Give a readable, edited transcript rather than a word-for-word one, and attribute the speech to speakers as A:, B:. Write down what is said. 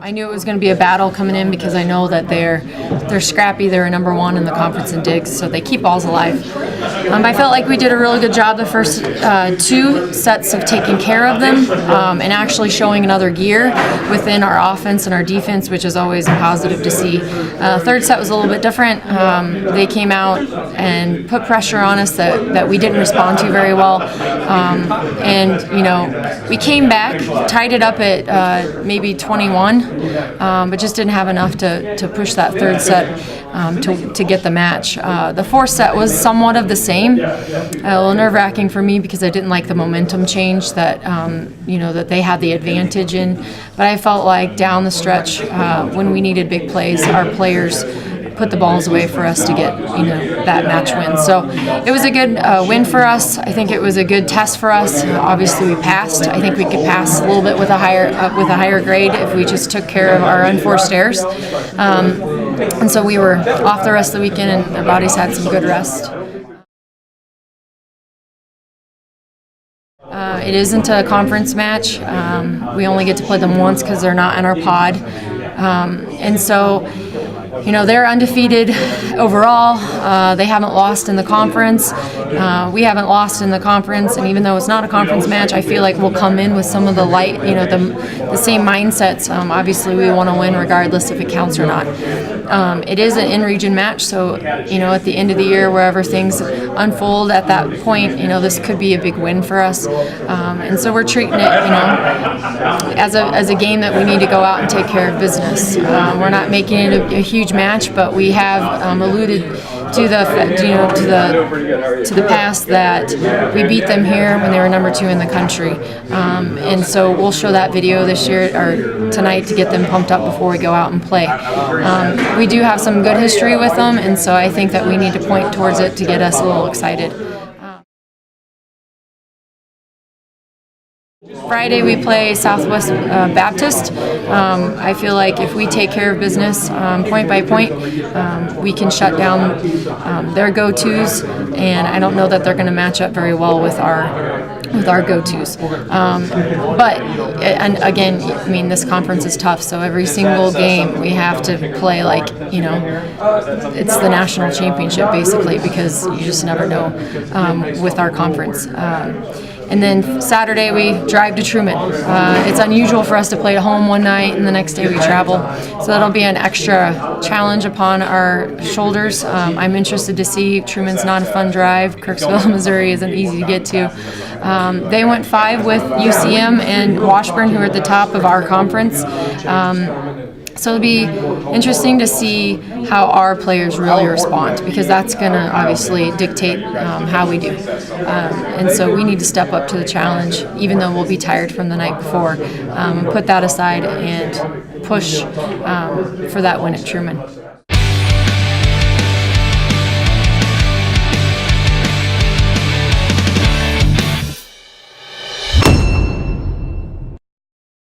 A: I knew it was going to be a battle coming in because I know that they're scrappy. They're a #1 in the conference in digs, so they keep balls alive. I felt like we did a really good job the first 2 sets of taking care of them and actually showing another gear within our offense and our defense, which is always positive to see. Third set was a little bit different. They came out and put pressure on us that we didn't respond to very well. And, we came back, tied it up at maybe 21, but just didn't have enough to push that third set to get the match. The fourth set was somewhat of the same. A little nerve-wracking for me because I didn't like the momentum change that that they had the advantage in. But I felt like down the stretch, when we needed big plays, our players put the balls away for us to get that match win. So it was a good win for us. I think it was a good test for us. Obviously, we passed. I think we could pass a little bit with a higher grade if we just took care of our unforced errors. And so we were off the rest of the weekend, and our bodies had some good rest. It isn't a conference match. We only get to play them once because they're not in our pod. And so, they're undefeated overall. They haven't lost in the conference. We haven't lost in the conference, and even though it's not a conference match, I feel like we'll come in with some of the the same mindsets. Obviously, we want to win regardless if it counts or not. It is an in-region match, so at the end of the year, wherever things unfold at that point, this could be a big win for us. And so we're treating it, as a game that we need to go out and take care of business. We're not making it a huge match, but we have alluded to the past that we beat them here when they were #2 in the country, and so we'll show that video this year or tonight to get them pumped up before we go out and play. We do have some good history with them, and so I think that we need to point towards it to get us a little excited. Friday we play Southwest Baptist. I feel like if we take care of business point by point, we can shut down their go-tos, and I don't know that they're going to match up very well with our go-tos. But and again, this conference is tough, so every single game we have to play like it's the national championship basically, because you just never know with our conference. And then Saturday we drive to Truman. It's unusual for us to play at home one night and the next day we travel. So that'll be an extra challenge upon our shoulders. I'm interested to see. Truman's not a fun drive. Kirksville, Missouri isn't easy to get to. They went 5 with UCM and Washburn, who are at the top of our conference. So it'll be interesting to see how our players really respond, because that's going to obviously dictate how we do. And so we need to step up to the challenge, even though we'll be tired from the night before, put that aside and push for that win at Truman.